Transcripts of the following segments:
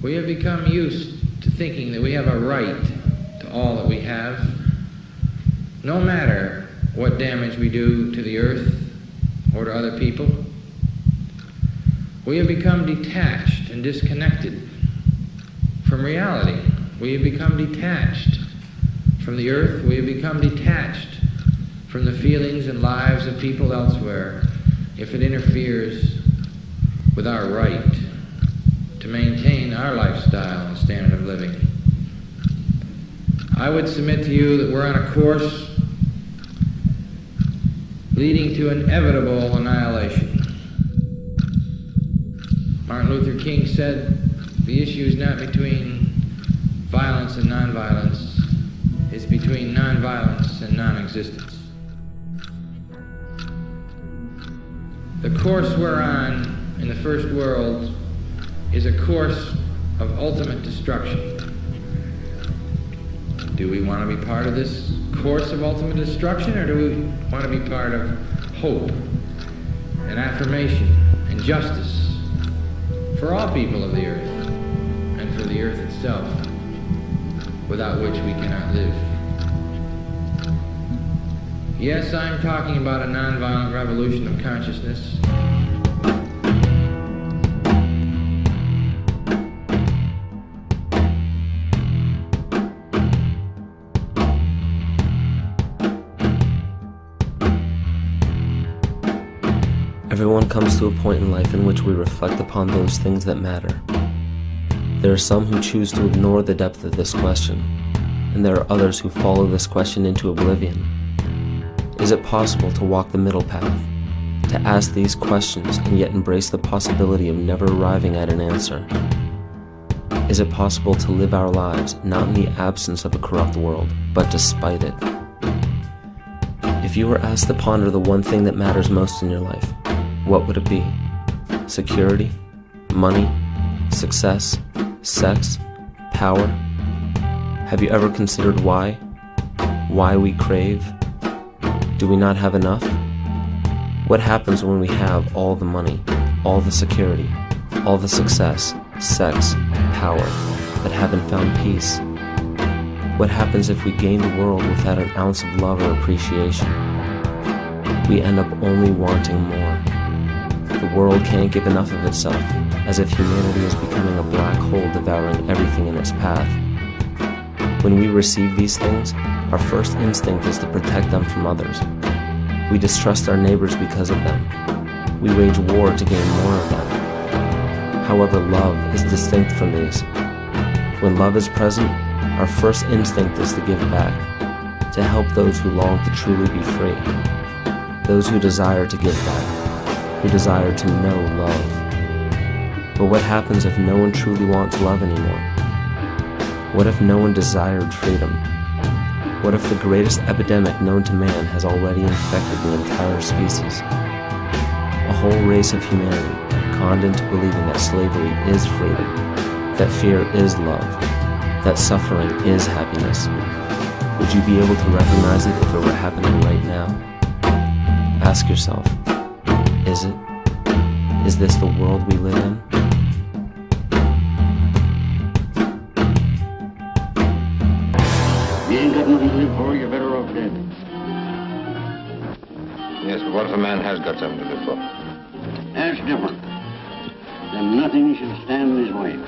We have become used to thinking that we have a right to all that we have, no matter what damage we do to the earth or to other people. We have become detached and disconnected from reality. We have become detached from the earth. We have become detached from the feelings and lives of people elsewhere if it interferes with our right to maintain our lifestyle and standard of living. I would submit to you that we're on a course leading to inevitable annihilation. Martin Luther King said the issue is not between violence and nonviolence, it's between nonviolence and non-existence. The course we're on in the first world is a course of ultimate destruction. Do we want to be part of this course of ultimate destruction, or do we want to be part of hope and affirmation and justice for all people of the earth and for the earth itself, without which we cannot live? Yes, I'm talking about a nonviolent revolution of consciousness. Everyone comes to a point in life in which we reflect upon those things that matter. There are some who choose to ignore the depth of this question, and there are others who follow this question into oblivion. Is it possible to walk the middle path, to ask these questions and yet embrace the possibility of never arriving at an answer? Is it possible to live our lives not in the absence of a corrupt world, but despite it? If you were asked to ponder the one thing that matters most in your life, what would it be? Security? Money? Success? Sex? Power? Have you ever considered why? Why we crave? Do we not have enough? What happens when we have all the money, all the security, all the success, sex, power, but haven't found peace? What happens if we gain the world without an ounce of love or appreciation? We end up only wanting more. The world can't give enough of itself, as if humanity is becoming a black hole devouring everything in its path. When we receive these things, our first instinct is to protect them from others. We distrust our neighbors because of them. We wage war to gain more of them. However, love is distinct from these. When love is present, our first instinct is to give back, to help those who long to truly be free, those who desire to give back, who desire to know love. But what happens if no one truly wants love anymore? What if no one desired freedom? What if the greatest epidemic known to man has already infected the entire species? A whole race of humanity conned into believing that slavery is freedom, that fear is love, that suffering is happiness. Would you be able to recognize it if it were happening right now? Ask yourself, is it? Is this the world we live in? You ain't got nothing to live for, you're better off dead. Yes, but what if a man has got something to live for? That's different. Then nothing should stand in his way.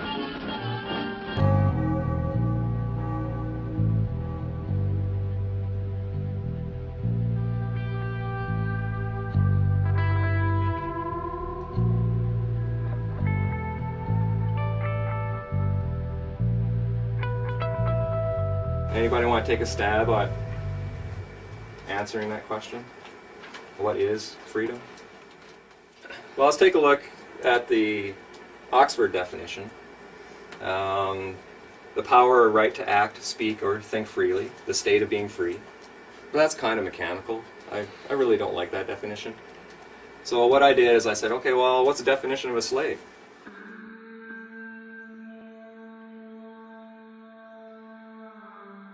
Anybody want to take a stab at answering that question? What is freedom? Well, let's take a look at the Oxford definition. The power or right to act, speak, or think freely, the state of being free. But that's kind of mechanical. I really don't like that definition. So what I did is I said, okay, well, what's the definition of a slave?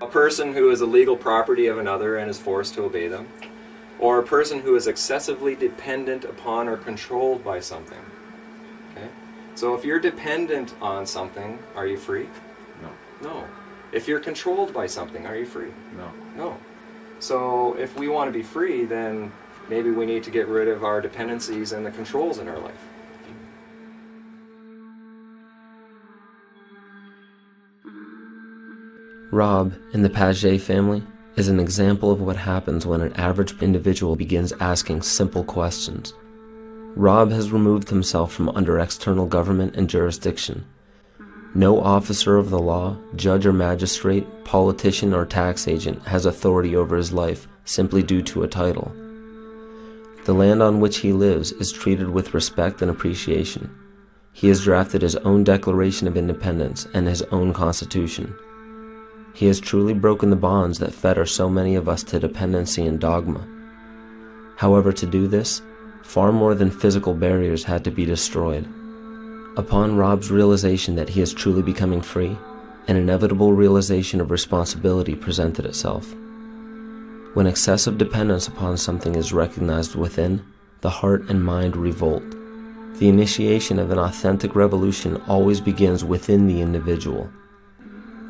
A person who is a legal property of another and is forced to obey them, or a person who is excessively dependent upon or controlled by something. Okay? So So if you're dependent on something, are you free? No. No. If you're controlled by something, are you free? No. No. So if we want to be free, then maybe we need to get rid of our dependencies and the controls in our life. Rob, in the Paget family, is an example of what happens when an average individual begins asking simple questions. Rob has removed himself from under external government and jurisdiction. No officer of the law, judge or magistrate, politician or tax agent has authority over his life simply due to a title. The land on which he lives is treated with respect and appreciation. He has drafted his own Declaration of Independence and his own Constitution. He has truly broken the bonds that fetter so many of us to dependency and dogma. However, to do this, far more than physical barriers had to be destroyed. Upon Rob's realization that he is truly becoming free, an inevitable realization of responsibility presented itself. When excessive dependence upon something is recognized within, the heart and mind revolt. The initiation of an authentic revolution always begins within the individual.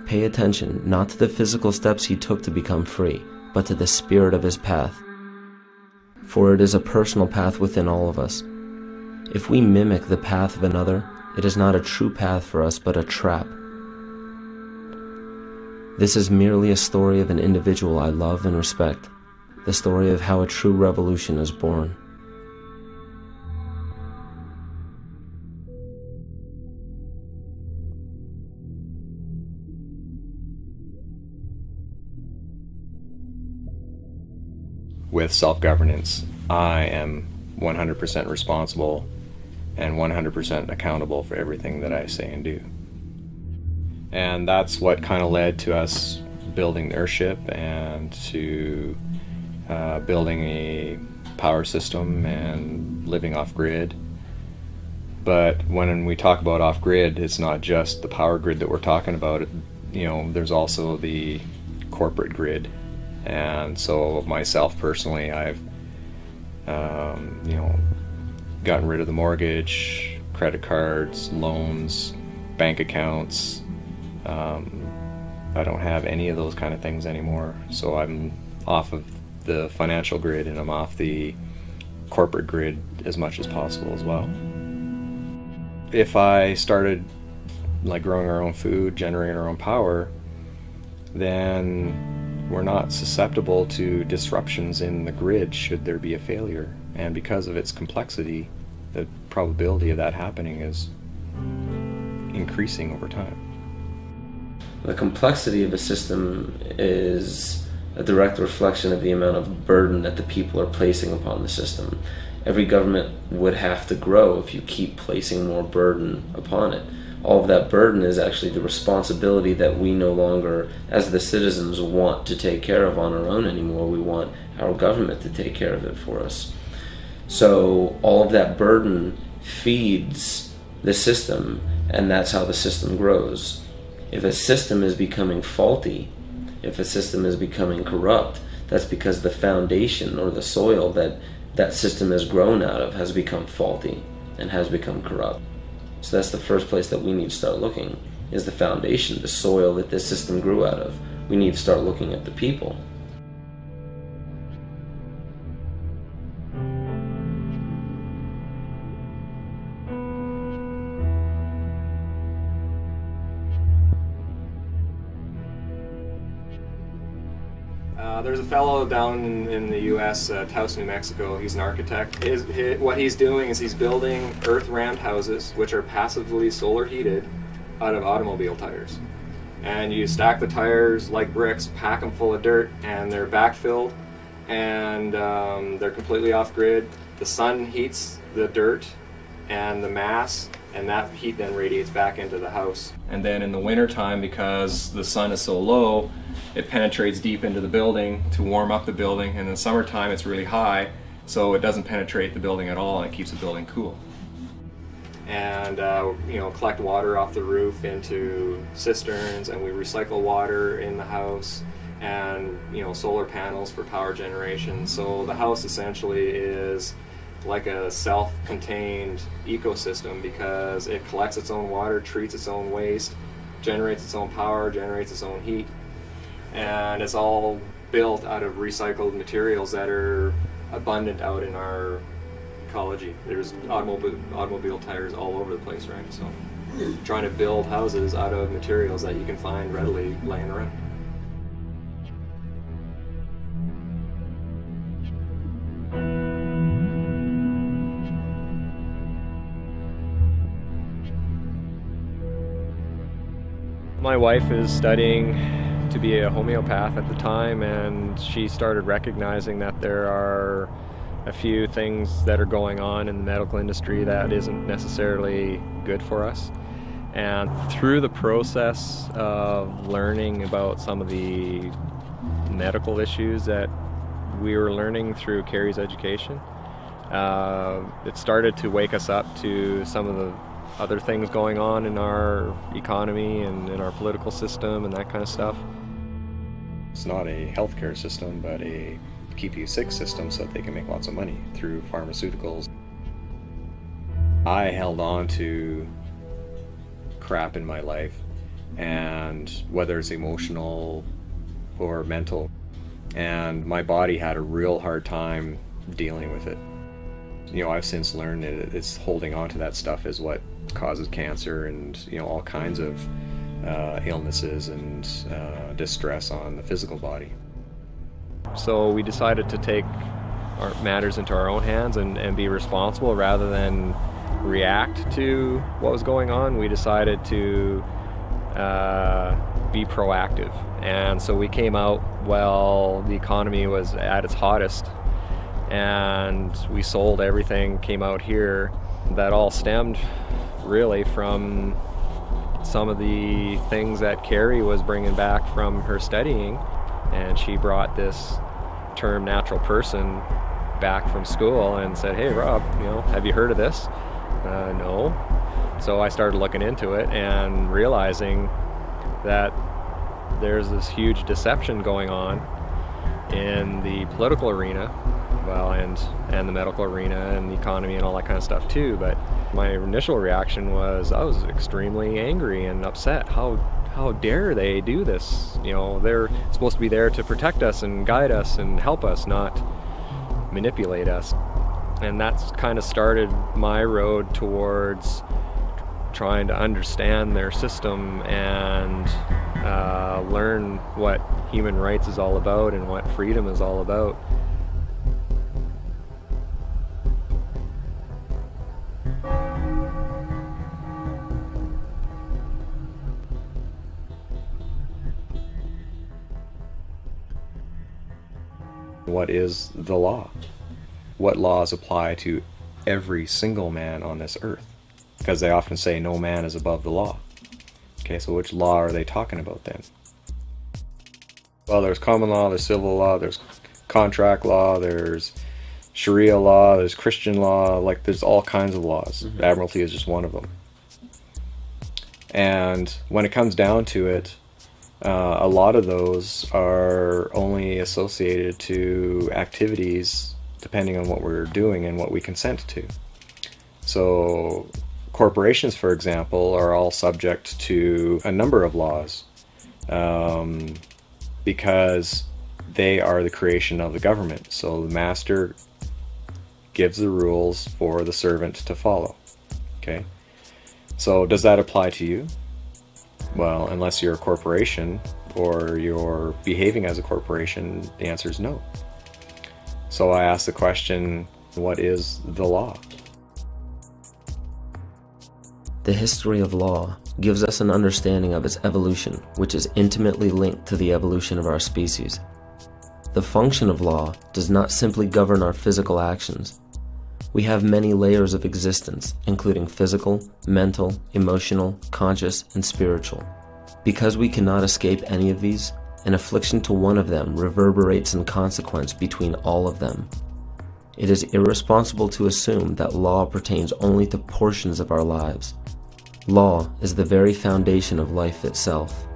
Pay attention not to the physical steps he took to become free, but to the spirit of his path. For it is a personal path within all of us. If we mimic the path of another, it is not a true path for us, but a trap. This is merely a story of an individual I love and respect, the story of how a true revolution is born. With self-governance, I am 100% responsible and 100% accountable for everything that I say and do. And that's what kind of led to us building the airship and to building a power system and living off-grid. But when we talk about off-grid, it's not just the power grid that we're talking about. You know, there's also the corporate grid. And so myself personally, I've gotten rid of the mortgage, credit cards, loans, bank accounts. I don't have any of those kind of things anymore. So I'm off of the financial grid and I'm off the corporate grid as much as possible as well. If I started like growing our own food, generating our own power, then we're not susceptible to disruptions in the grid should there be a failure. And because of its complexity, the probability of that happening is increasing over time. The complexity of a system is a direct reflection of the amount of burden that the people are placing upon the system. Every government would have to grow if you keep placing more burden upon it. All of that burden is actually the responsibility that we no longer, as the citizens, want to take care of on our own anymore. We want our government to take care of it for us. So all of that burden feeds the system, and that's how the system grows. If a system is becoming faulty, if a system is becoming corrupt, that's because the foundation or the soil that that system has grown out of has become faulty and has become corrupt. So that's the first place that we need to start looking, is the foundation, the soil that this system grew out of. We need to start looking at the people. There's a fellow down in the U.S., Taos, New Mexico. He's an architect. What he's doing is he's building earth-rammed houses, which are passively solar heated, out of automobile tires. And you stack the tires like bricks, pack them full of dirt, and they're backfilled, and they're completely off-grid. The sun heats the dirt and the mass, and that heat then radiates back into the house. And then in the wintertime, because the sun is so low, it penetrates deep into the building to warm up the building, and in the summertime it's really high, so it doesn't penetrate the building at all, and it keeps the building cool. And collect water off the roof into cisterns, and we recycle water in the house, and solar panels for power generation. So the house essentially is like a self-contained ecosystem because it collects its own water, treats its own waste, generates its own power, generates its own heat, and it's all built out of recycled materials that are abundant out in our ecology. There's automobile tires all over the place, right? So trying to build houses out of materials that you can find readily laying around. My wife is studying to be a homeopath at the time, and she started recognizing that there are a few things that are going on in the medical industry that isn't necessarily good for us. And through the process of learning about some of the medical issues that we were learning through Carrie's education, it started to wake us up to some of the other things going on in our economy and in our political system and that kind of stuff. It's not a healthcare system, but a keep you sick system so that they can make lots of money through pharmaceuticals. I held on to crap in my life, and whether it's emotional or mental, and my body had a real hard time dealing with it. You know, I've since learned that it's holding on to that stuff is what causes cancer and, you know, all kinds of illnesses and distress on the physical body. So we decided to take our matters into our own hands and be responsible rather than react to what was going on. We decided to be proactive. And so we came out while the economy was at its hottest, and we sold everything, came out here. That all stemmed really from some of the things that Carrie was bringing back from her studying, and she brought this term natural person back from school and said, "Hey Rob, you know, have you heard of this?" No. So I started looking into it and realizing that there's this huge deception going on in the political arena, well, and the medical arena and the economy and all that kind of stuff too. But my initial reaction was I was extremely angry and upset. How dare they do this? You know, they're supposed to be there to protect us and guide us and help us, not manipulate us. And that's kind of started my road towards trying to understand their system and learn what human rights is all about and what freedom is all about. What is the law? What laws apply to every single man on this earth? Because they often say no man is above the law. Okay, so which law are they talking about then? Well, there's common law, there's civil law, there's contract law, there's Sharia law, there's Christian law, like there's all kinds of laws. Mm-hmm. Admiralty is just one of them. And when it comes down to it, a lot of those are only associated to activities depending on what we're doing and what we consent to. So corporations, for example, are all subject to a number of laws because they are the creation of the government. So the master gives the rules for the servant to follow. Okay? So does that apply to you? Well, unless you're a corporation or you're behaving as a corporation, the answer is no. So I ask the question, what is the law? The history of law gives us an understanding of its evolution, which is intimately linked to the evolution of our species. The function of law does not simply govern our physical actions. We have many layers of existence, including physical, mental, emotional, conscious, and spiritual. Because we cannot escape any of these, an affliction to one of them reverberates in consequence between all of them. It is irresponsible to assume that law pertains only to portions of our lives. Law is the very foundation of life itself.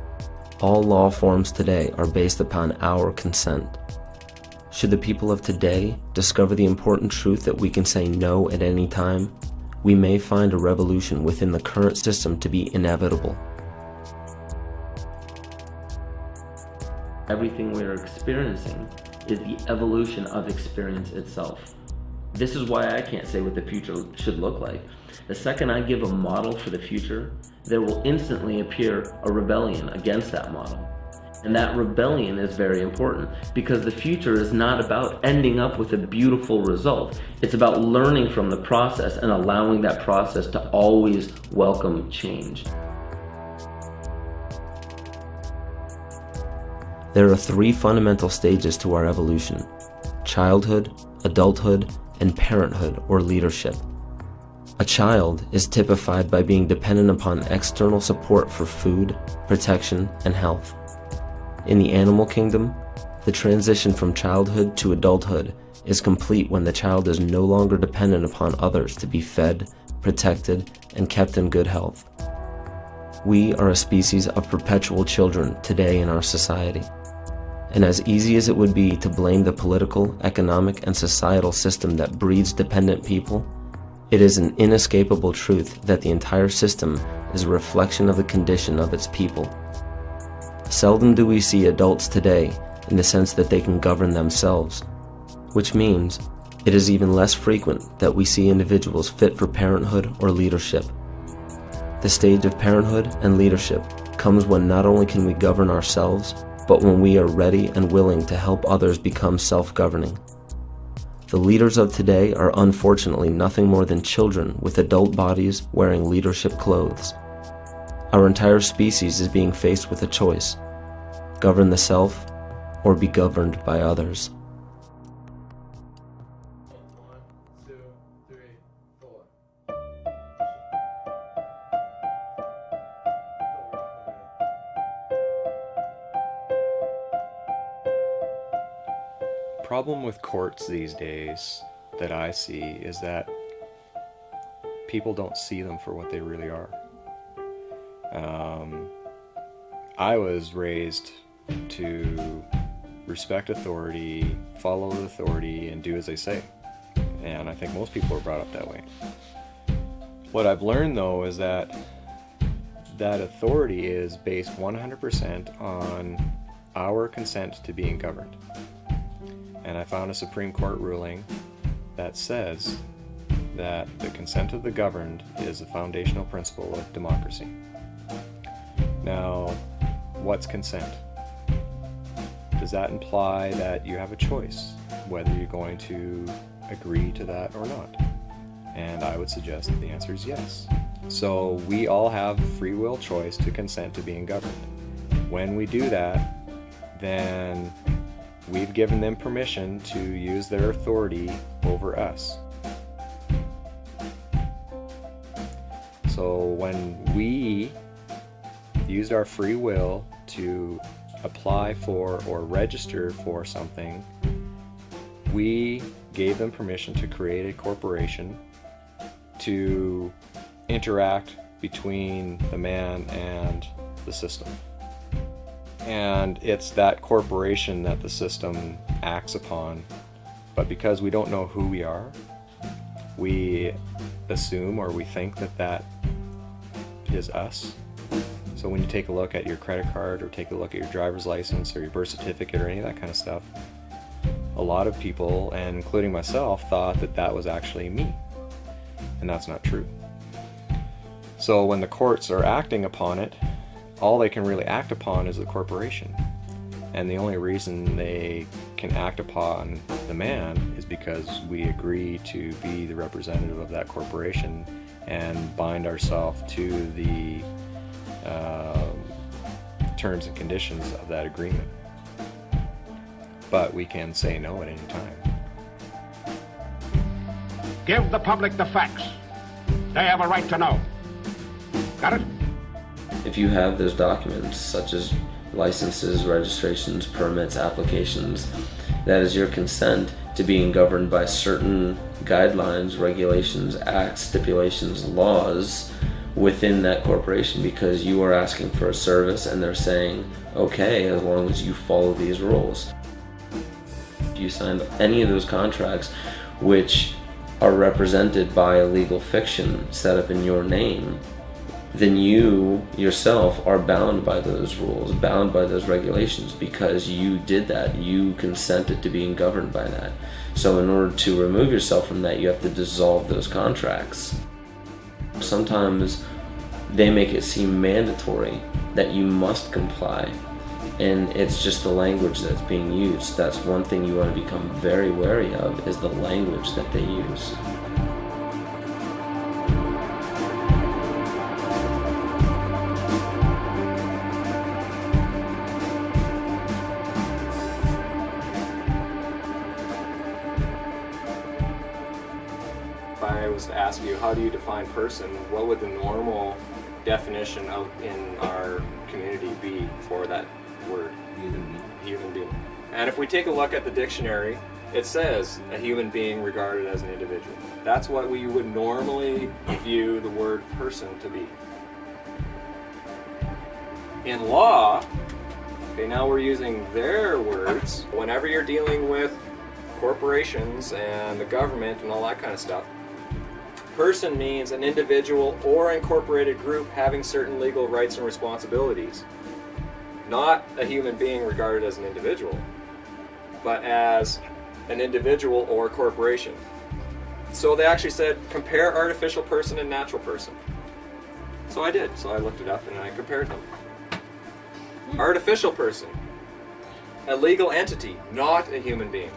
All law forms today are based upon our consent. Should the people of today discover the important truth that we can say no at any time, we may find a revolution within the current system to be inevitable. Everything we are experiencing is the evolution of experience itself. This is why I can't say what the future should look like. The second I give a model for the future, there will instantly appear a rebellion against that model. And that rebellion is very important because the future is not about ending up with a beautiful result. It's about learning from the process and allowing that process to always welcome change. There are 3 fundamental stages to our evolution: childhood, adulthood, and parenthood or leadership. A child is typified by being dependent upon external support for food, protection, and health. In the animal kingdom, the transition from childhood to adulthood is complete when the child is no longer dependent upon others to be fed, protected, and kept in good health. We are a species of perpetual children today in our society. And as easy as it would be to blame the political, economic, and societal system that breeds dependent people, it is an inescapable truth that the entire system is a reflection of the condition of its people. Seldom do we see adults today in the sense that they can govern themselves, which means it is even less frequent that we see individuals fit for parenthood or leadership. The stage of parenthood and leadership comes when not only can we govern ourselves, but when we are ready and willing to help others become self-governing. The leaders of today are unfortunately nothing more than children with adult bodies wearing leadership clothes. Our entire species is being faced with a choice: govern the self or be governed by others. Problem with courts these days that I see is that people don't see them for what they really are. I was raised to respect authority, follow authority, and do as they say. And I think most people are brought up that way. What I've learned though is that authority is based 100% on our consent to being governed. And I found a Supreme Court ruling that says that the consent of the governed is a foundational principle of democracy. Now, what's consent? Does that imply that you have a choice whether you're going to agree to that or not? And I would suggest that the answer is yes. So we all have free will choice to consent to being governed. When we do that, then we've given them permission to use their authority over us. So when we used our free will to apply for or register for something, we gave them permission to create a corporation to interact between the man and the system. And it's that corporation that the system acts upon. But because we don't know who we are, we assume or we think that that is us. So when you take a look at your credit card or take a look at your driver's license or your birth certificate or any of that kind of stuff, a lot of people, and including myself, thought that that was actually me. And that's not true. So when the courts are acting upon it, all they can really act upon is the corporation. And the only reason they can act upon the man is because we agree to be the representative of that corporation and bind ourselves to the terms and conditions of that agreement. But we can say no at any time. Give the public the facts. They have a right to know. Got it? If you have those documents, such as licenses, registrations, permits, applications, that is your consent to being governed by certain guidelines, regulations, acts, stipulations, laws within that corporation, because you are asking for a service and they're saying, okay, as long as you follow these rules. you signed any of those contracts which are represented by a legal fiction set up in your name, then you yourself are bound by those rules, bound by those regulations, because you did that. You consented to being governed by that. So in order to remove yourself from that, you have to dissolve those contracts. Sometimes they make it seem mandatory that you must comply, and it's just the language that's being used. That's one thing you want to become very wary of, is the language that they use. If I was to ask you, how do you define person, what would the normal definition of in our community be for that word? Human being. And if we take a look at the dictionary, it says a human being regarded as an individual. That's what we would normally view the word person to be. In law, okay, now we're using their words. Whenever you're dealing with corporations and the government and all that kind of stuff, person means an individual or incorporated group having certain legal rights and responsibilities. Not a human being regarded as an individual, but as an individual or corporation. So they actually said, compare artificial person and natural person. So I did. So I looked it up and I compared them. Artificial person, a legal entity, not a human being.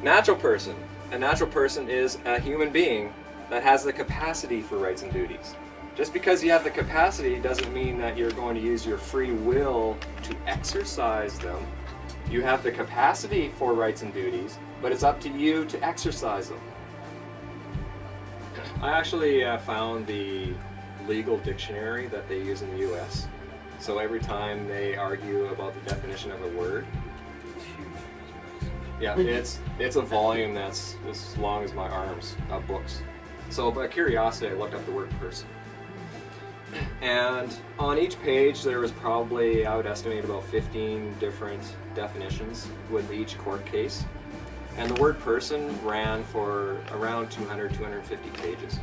Natural person, a natural person is a human being that has the capacity for rights and duties. Just because you have the capacity doesn't mean that you're going to use your free will to exercise them. You have the capacity for rights and duties, but it's up to you to exercise them. I actually found the legal dictionary that they use in the US. So every time they argue about the definition of a word, yeah, it's a volume that's as long as my arms of books. So by curiosity, I looked up the word person. And on each page there was probably, I would estimate, about 15 different definitions with each court case. And the word person ran for around 200, 250 pages.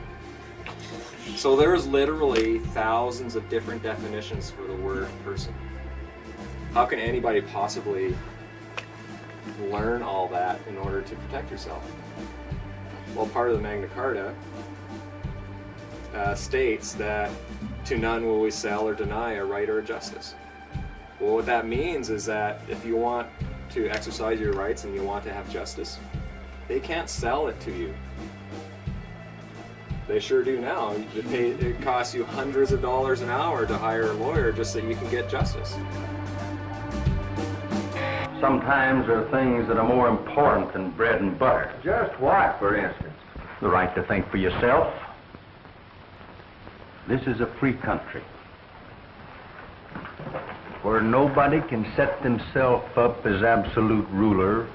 So there was literally thousands of different definitions for the word person. How can anybody possibly learn all that in order to protect yourself? Well, part of the Magna Carta states that to none will we sell or deny a right or a justice. Well, what that means is that if you want to exercise your rights and you want to have justice, they can't sell it to you. They sure do now. It costs you hundreds of dollars an hour to hire a lawyer just so you can get justice. Sometimes there are things that are more important than bread and butter. Just what, for instance? The right to think for yourself. This is a free country where nobody can set themselves up as absolute ruler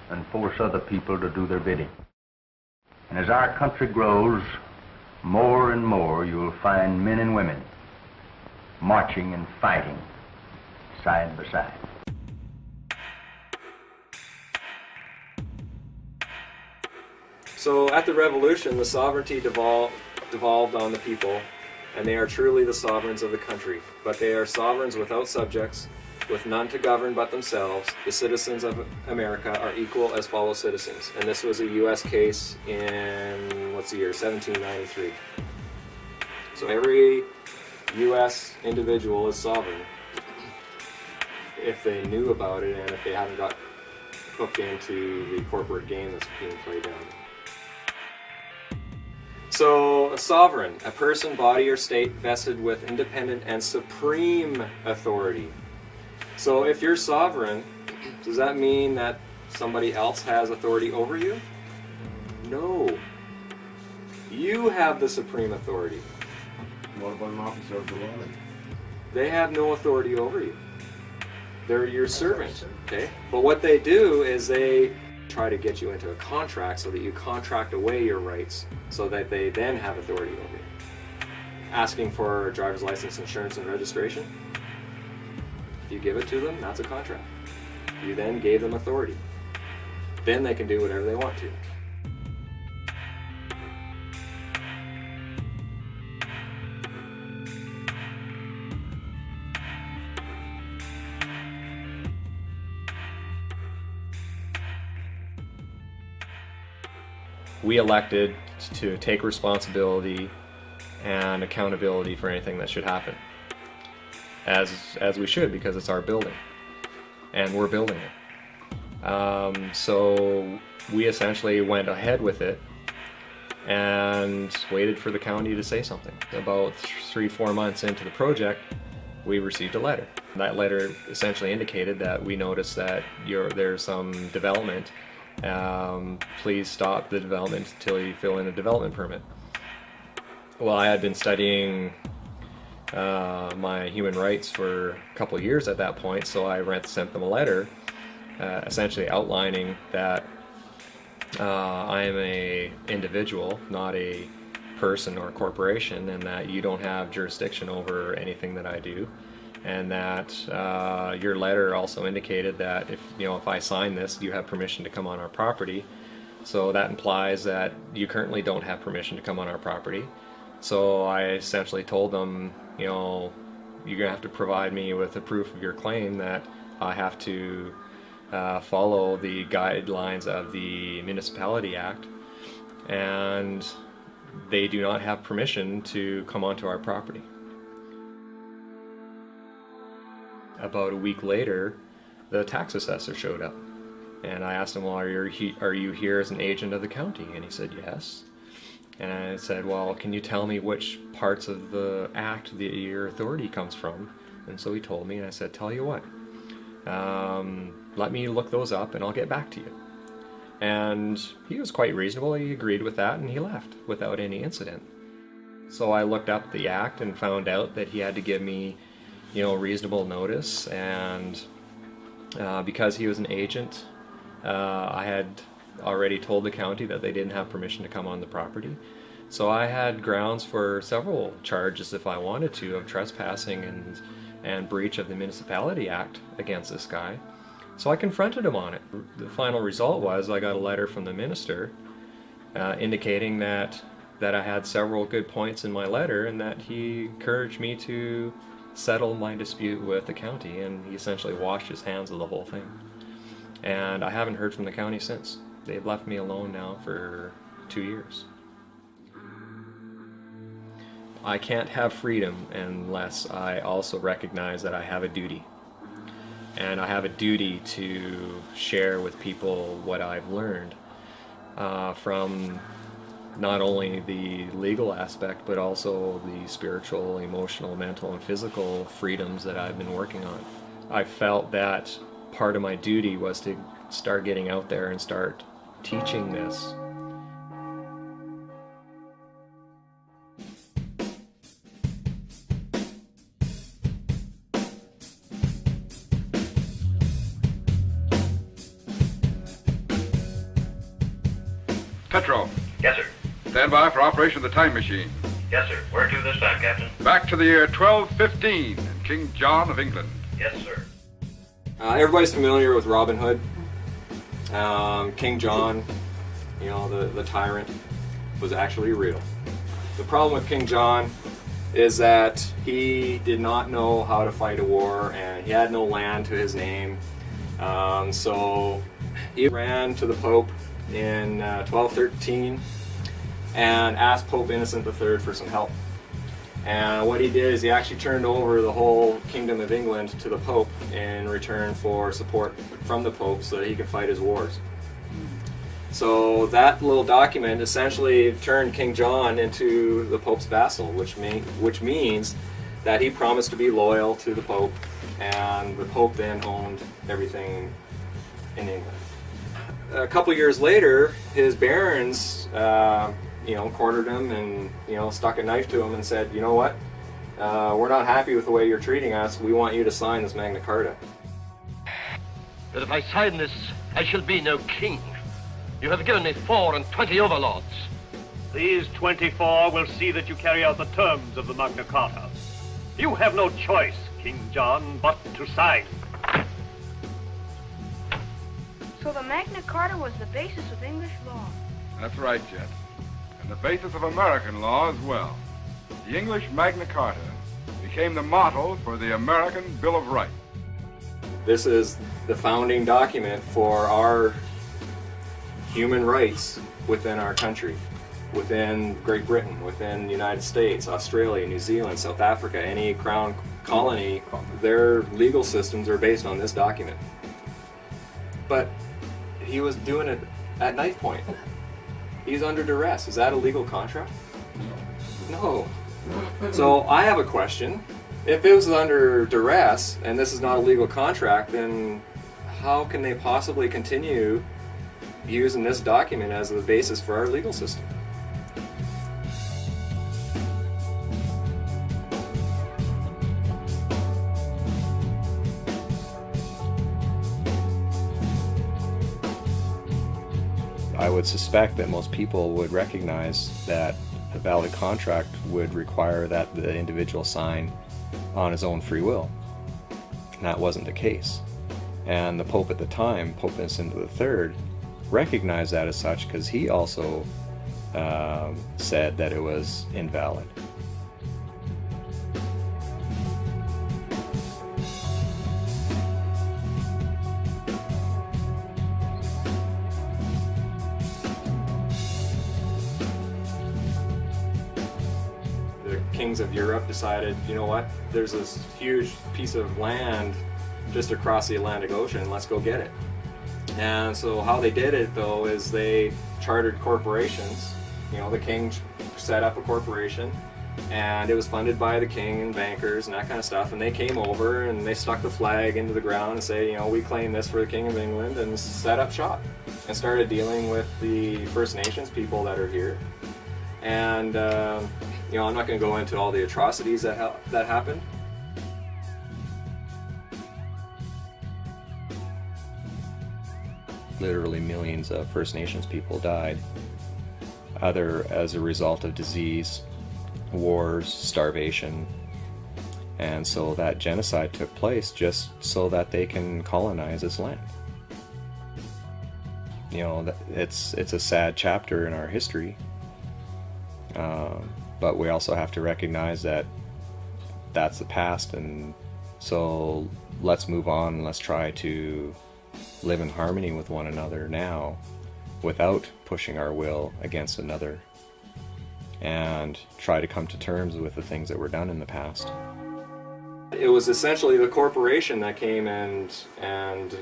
and force other people to do their bidding. And as our country grows, more and more you'll find men and women marching and fighting side by side. So at the Revolution, the sovereignty devolved on the people, and they are truly the sovereigns of the country. But they are sovereigns without subjects, with none to govern but themselves. The citizens of America are equal as fellow citizens. And this was a U.S. case in, what's the year, 1793. So every U.S. individual is sovereign if they knew about it and if they haven't got hooked into the corporate game that's being played down. So, a sovereign, a person, body, or state vested with independent and supreme authority. So, if you're sovereign, does that mean that somebody else has authority over you? No. You have the supreme authority. What about an officer of the law? They have no authority over you. They're your servant, okay? But what they do is they try to get you into a contract so that you contract away your rights so that they then have authority over you. Asking for a driver's license, insurance, and registration. If you give it to them, that's a contract. You then gave them authority. Then they can do whatever they want to. We elected to take responsibility and accountability for anything that should happen, as we should, because it's our building and we're building it. So we essentially went ahead with it and waited for the county to say something. About 3-4 months into the project, we received a letter. That letter essentially indicated that we noticed that there's some development. Please stop the development until you fill in a development permit. Well, I had been studying my human rights for a couple of years at that point, so I sent them a letter essentially outlining that I am an individual, not a person or a corporation, and that you don't have jurisdiction over anything that I do, and that your letter also indicated that if I sign this, you have permission to come on our property. So that implies that you currently don't have permission to come on our property. So I essentially told them, you're gonna have to provide me with a proof of your claim that I have to follow the guidelines of the Municipality Act, and they do not have permission to come onto our property. About a week later, the tax assessor showed up, and I asked him, well, are you here as an agent of the county? And he said, yes. And I said, well, can you tell me which parts of the act that your authority comes from? And so he told me, and I said, tell you what, let me look those up and I'll get back to you. And he was quite reasonable. He agreed with that and he left without any incident. So I looked up the act and found out that he had to give me reasonable notice, and because he was an agent, I had already told the county that they didn't have permission to come on the property. So I had grounds for several charges, if I wanted to, of trespassing and breach of the Municipality Act against this guy. So I confronted him on it. The final result was I got a letter from the minister indicating that I had several good points in my letter, and that he encouraged me to settle my dispute with the county, and he essentially washed his hands of the whole thing. And I haven't heard from the county since. They've left me alone now for 2 years. I can't have freedom unless I also recognize that I have a duty. And I have a duty to share with people what I've learned from not only the legal aspect, but also the spiritual, emotional, mental, and physical freedoms that I've been working on. I felt that part of my duty was to start getting out there and start teaching this. Petro. Yes, sir. Stand by for operation of the time machine. Yes, sir. Where to this time, Captain? Back to the year 1215 in King John of England. Yes, sir. Everybody's familiar with Robin Hood. King John, the tyrant, was actually real. The problem with King John is that he did not know how to fight a war, and he had no land to his name. So he ran to the Pope in 1213 and asked Pope Innocent III for some help. And what he did is he actually turned over the whole Kingdom of England to the Pope in return for support from the Pope so that he could fight his wars. So that little document essentially turned King John into the Pope's vassal, which means that he promised to be loyal to the Pope, and the Pope then owned everything in England. A couple years later, his barons cornered him and stuck a knife to him and said, you know what, we're not happy with the way you're treating us. We want you to sign this Magna Carta. But if I sign this, I shall be no king. You have given me 24 overlords. These 24 will see that you carry out the terms of the Magna Carta. You have no choice, King John, but to sign. So the Magna Carta was the basis of English law. That's right, Jet. And the basis of American law as well. The English Magna Carta became the model for the American Bill of Rights. This is the founding document for our human rights within our country, within Great Britain, within the United States, Australia, New Zealand, South Africa, any crown colony. Their legal systems are based on this document. But he was doing it at knife point. He's under duress. Is that a legal contract? No. So I have a question. If it was under duress and this is not a legal contract, then how can they possibly continue using this document as the basis for our legal system? I would suspect that most people would recognize that a valid contract would require that the individual sign on his own free will. And that wasn't the case. And the Pope at the time, Pope Innocent III, recognized that as such because he also said that it was invalid. Kings of Europe decided, you know what, there's this huge piece of land just across the Atlantic Ocean, let's go get it. And so how they did it though is they chartered corporations. You know, the king set up a corporation and it was funded by the king and bankers and that kind of stuff, and they came over and they stuck the flag into the ground and say, you know, we claim this for the King of England, and set up shop and started dealing with the First Nations people that are here. And you know, I'm not going to go into all the atrocities that happened. Literally millions of First Nations people died, either as a result of disease, wars, starvation, and so that genocide took place just so that they can colonize this land. You know, it's a sad chapter in our history. But we also have to recognize that that's the past, and so let's move on and let's try to live in harmony with one another now without pushing our will against another, and try to come to terms with the things that were done in the past. It was essentially the corporation that came and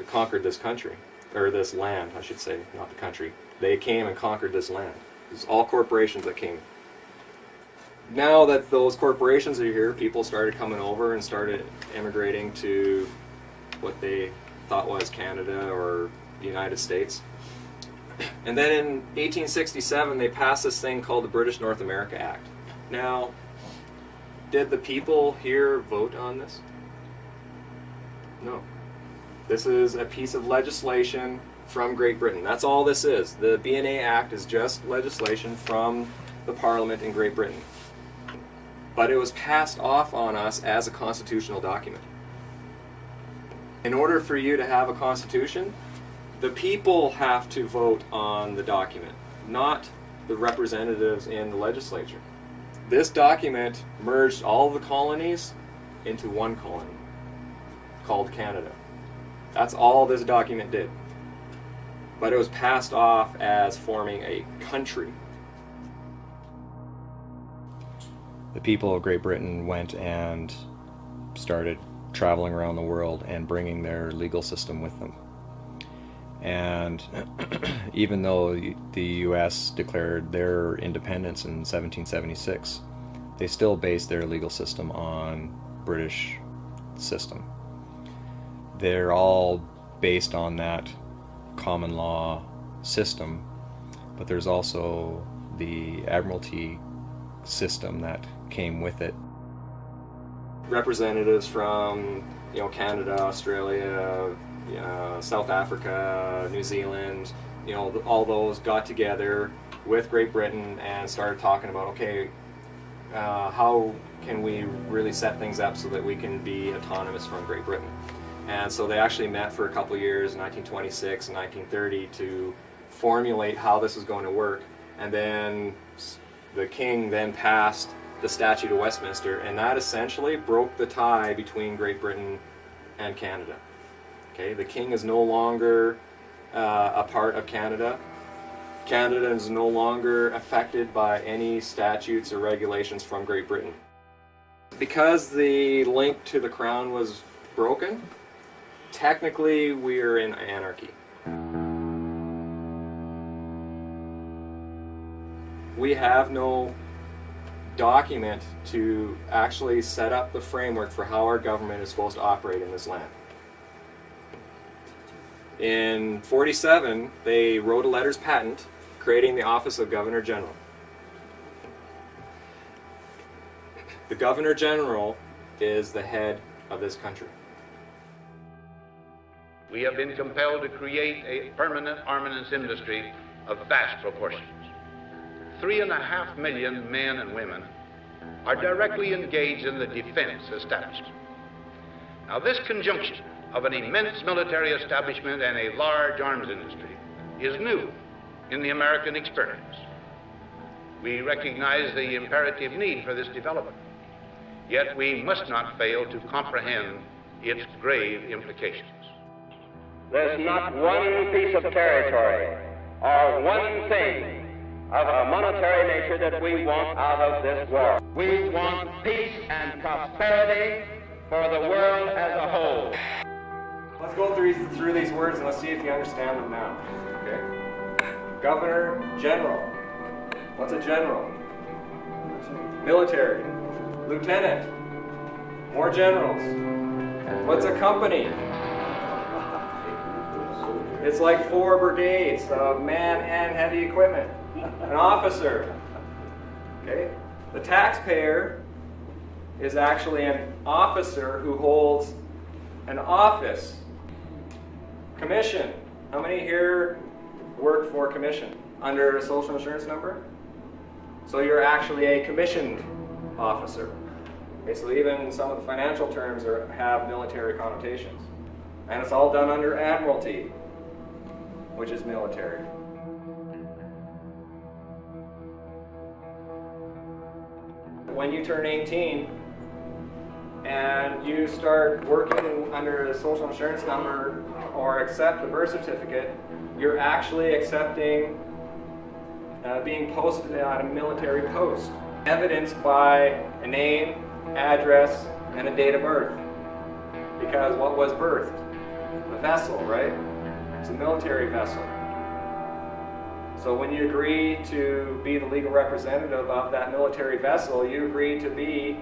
conquered this country, or this land, I should say, not the country. They came and conquered this land. It was all corporations that came. Now that those corporations are here, people started coming over and started immigrating to what they thought was Canada or the United States. And then in 1867 they passed this thing called the British North America Act. Now, did the people here vote on this? No. This is a piece of legislation from Great Britain. That's all this is. The BNA Act is just legislation from the Parliament in Great Britain. But it was passed off on us as a constitutional document. In order for you to have a constitution, the people have to vote on the document, not the representatives in the legislature. This document merged all the colonies into one colony called Canada. That's all this document did. But it was passed off as forming a country. The people of Great Britain went and started traveling around the world and bringing their legal system with them. And even though the US declared their independence in 1776, they still based their legal system on British system. They're all based on that common law system, but there's also the Admiralty system that came with it. Representatives from, you know, Canada, Australia, South Africa, New Zealand, you know, all those got together with Great Britain and started talking about, okay, how can we really set things up so that we can be autonomous from Great Britain? And so they actually met for a couple of years, 1926 and 1930, to formulate how this was going to work. And then the king then passed the Statute of Westminster, and that essentially broke the tie between Great Britain and Canada. Okay, the king is no longer a part of Canada. Canada is no longer affected by any statutes or regulations from Great Britain. Because the link to the crown was broken, technically we're in anarchy. We have no document to actually set up the framework for how our government is supposed to operate in this land. In 47, they wrote a letters patent creating the office of Governor General. The Governor General is the head of this country. We have been compelled to create a permanent armaments industry of vast proportions. 3.5 million men and women are directly engaged in the defense establishment. Now, this conjunction of an immense military establishment and a large arms industry is new in the American experience. We recognize the imperative need for this development, yet we must not fail to comprehend its grave implications. There's not one piece of territory or one thing of a monetary nature that we want out of this war. We want peace and prosperity for the world as a whole. Let's go through these words and let's see if you understand them now. Okay? Governor General. What's a general? Military. Lieutenant. More generals. What's a company? It's like 4 brigades of man and heavy equipment. An officer. Okay? The taxpayer is actually an officer who holds an office. Commission. How many here work for commission under a social insurance number? So you're actually a commissioned officer. Okay, so even some of the financial terms have military connotations. And it's all done under admiralty, which is military. When you turn 18 and you start working under a social insurance number or accept a birth certificate, you're actually accepting being posted at a military post, evidenced by a name, address, and a date of birth. Because what was birthed? A vessel, right? It's a military vessel. So when you agree to be the legal representative of that military vessel, you agree to be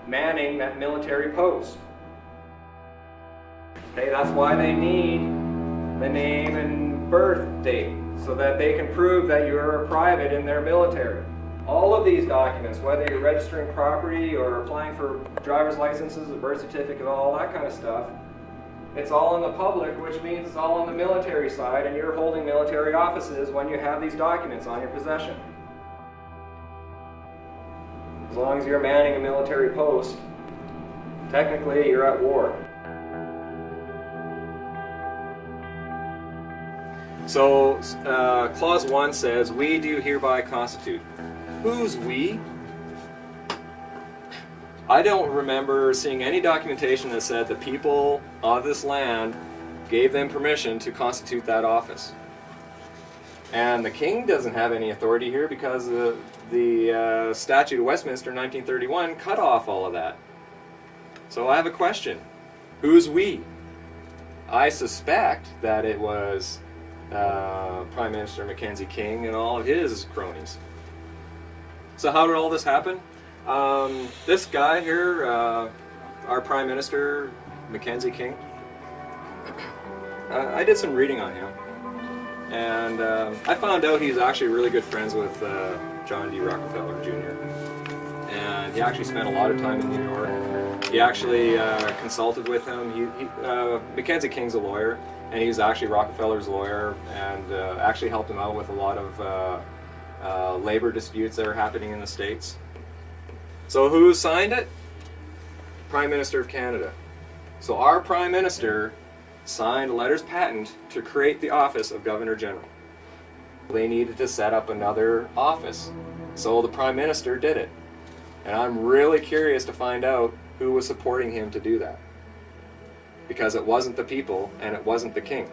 manning that military post. Okay, that's why they need the name and birth date, so that they can prove that you're a private in their military. All of these documents, whether you're registering property or applying for driver's licenses, a birth certificate, all that kind of stuff, it's all in the public, which means it's all on the military side, and you're holding military offices when you have these documents on your possession. As long as you're manning a military post, technically you're at war. So, Clause 1 says, "We do hereby constitute." Who's we? I don't remember seeing any documentation that said the people of this land gave them permission to constitute that office. And the king doesn't have any authority here because the Statute of Westminster in 1931 cut off all of that. So I have a question. Who's we? I suspect that it was Prime Minister Mackenzie King and all of his cronies. So how did all this happen? This guy here, our Prime Minister, Mackenzie King, I did some reading on him, and I found out he's actually really good friends with John D. Rockefeller Jr. And he actually spent a lot of time in New York. He actually consulted with him. Mackenzie King's a lawyer, and he was actually Rockefeller's lawyer, and actually helped him out with a lot of labor disputes that are happening in the States. So who signed it? Prime Minister of Canada. So our Prime Minister signed letters patent to create the office of Governor General. They needed to set up another office, so the Prime Minister did it. And I'm really curious to find out who was supporting him to do that. Because it wasn't the people, and it wasn't the king.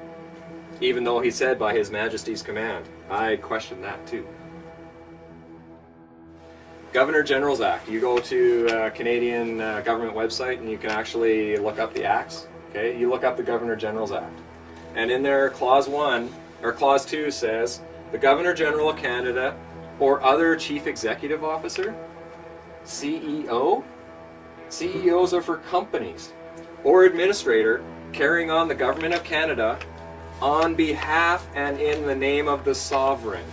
Even though he said by His Majesty's command. I question that too. Governor General's Act. You go to Canadian government website and you can actually look up the acts. Okay, you look up the Governor General's Act. And in there, Clause 1, or Clause 2 says, the Governor General of Canada or other Chief Executive Officer, CEO, CEOs are for companies, or administrator carrying on the Government of Canada on behalf and in the name of the Sovereign,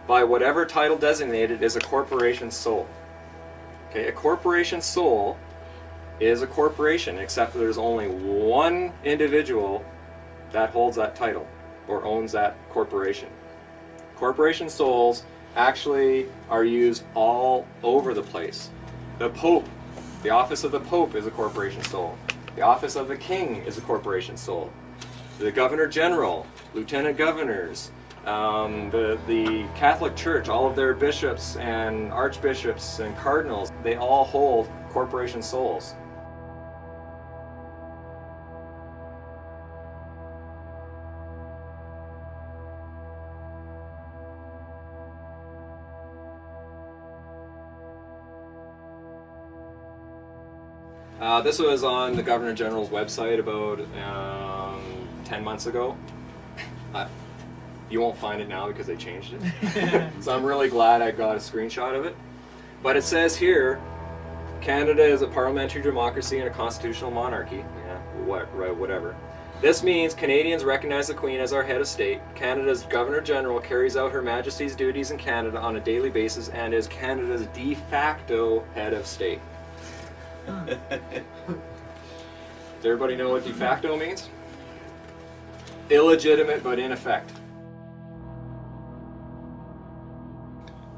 by whatever title designated is a corporation sole. Okay, a corporation sole is a corporation, except that there's only one individual that holds that title or owns that corporation. Corporation soles actually are used all over the place. The Pope, the office of the Pope is a corporation sole. The office of the King is a corporation sole. The Governor General, Lieutenant Governors, the Catholic Church, all of their bishops and archbishops and cardinals, they all hold corporation soles. This was on the Governor General's website about 10 months ago. You won't find it now because they changed it. So I'm really glad I got a screenshot of it. But it says here, Canada is a parliamentary democracy and a constitutional monarchy. Yeah, whatever. This means Canadians recognize the Queen as our head of state. Canada's Governor General carries out Her Majesty's duties in Canada on a daily basis and is Canada's de facto head of state. Does everybody know what de facto means? Illegitimate but in effect.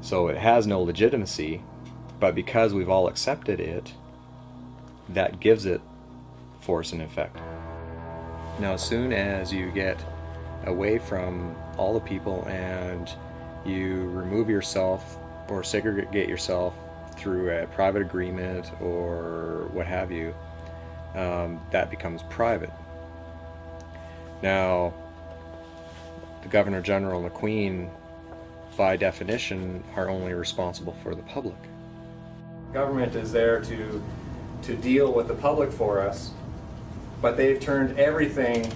So it has no legitimacy, but because we've all accepted it, that gives it force and effect. Now, as soon as you get away from all the people and you remove yourself or segregate yourself through a private agreement or what have you, that becomes private. Now, the Governor General and the Queen, by definition, are only responsible for the public. Government is there to deal with the public for us, but they've turned everything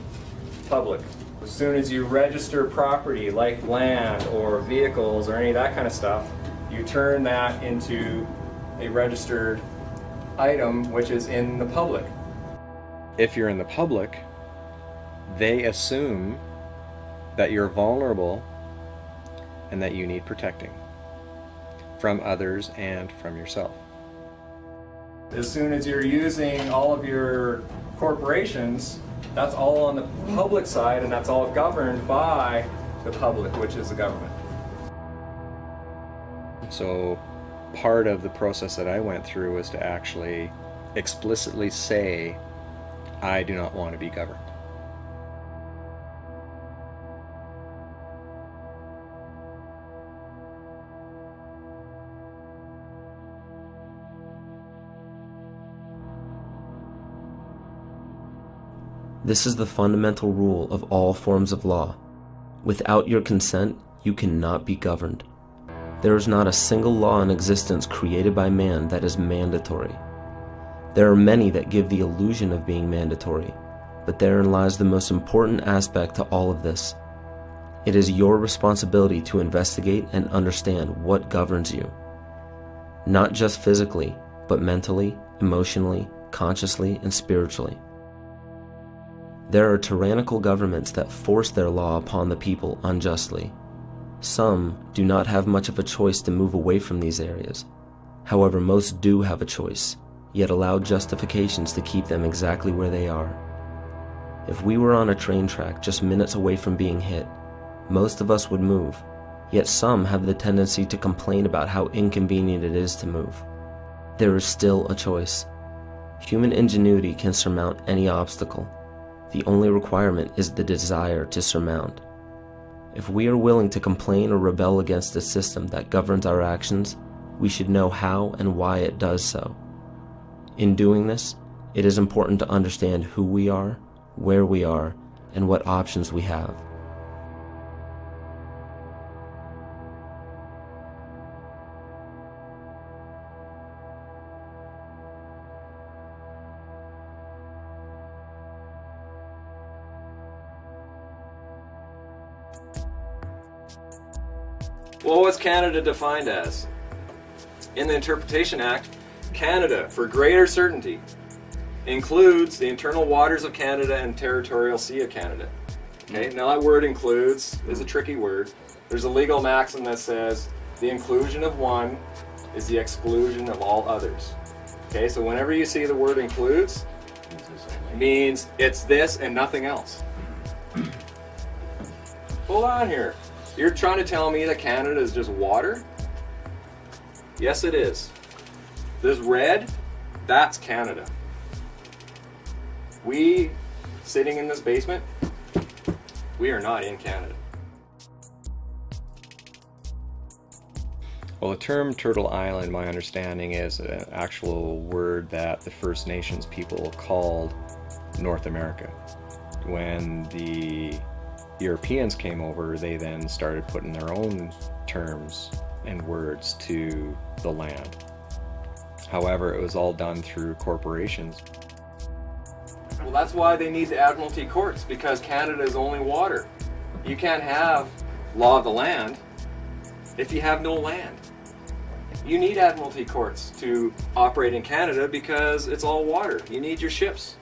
public. As soon as you register property like land or vehicles or any of that kind of stuff, you turn that into a registered item which is in the public. If you're in the public, they assume that you're vulnerable and that you need protecting from others and from yourself. As soon as you're using all of your corporations, that's all on the public side and that's all governed by the public, which is the government. So part of the process that I went through was to actually explicitly say, I do not want to be governed. This is the fundamental rule of all forms of law. Without your consent, you cannot be governed. There is not a single law in existence created by man that is mandatory. There are many that give the illusion of being mandatory, but therein lies the most important aspect to all of this. It is your responsibility to investigate and understand what governs you. Not just physically, but mentally, emotionally, consciously, and spiritually. There are tyrannical governments that force their law upon the people unjustly. Some do not have much of a choice to move away from these areas. However, most do have a choice, yet allow justifications to keep them exactly where they are. If we were on a train track just minutes away from being hit, most of us would move, yet some have the tendency to complain about how inconvenient it is to move. There is still a choice. Human ingenuity can surmount any obstacle. The only requirement is the desire to surmount. If we are willing to complain or rebel against a system that governs our actions, we should know how and why it does so. In doing this, it is important to understand who we are, where we are, and what options we have. Well, what's Canada defined as? In the Interpretation Act, Canada, for greater certainty, includes the internal waters of Canada and territorial sea of Canada. Okay, now that word includes is a tricky word. There's a legal maxim that says the inclusion of one is the exclusion of all others. Okay, so whenever you see the word includes, it means it's this and nothing else. Hold on here. You're trying to tell me that Canada is just water? Yes, it is. This red, that's Canada. We, sitting in this basement, we are not in Canada. Well, the term Turtle Island, my understanding, is an actual word that the First Nations people called North America. When the Europeans came over, they then started putting their own terms and words to the land. However, it was all done through corporations. Well, that's why they need the Admiralty courts, because Canada is only water. You can't have law of the land if you have no land. You need Admiralty courts to operate in Canada because it's all water. You need your ships.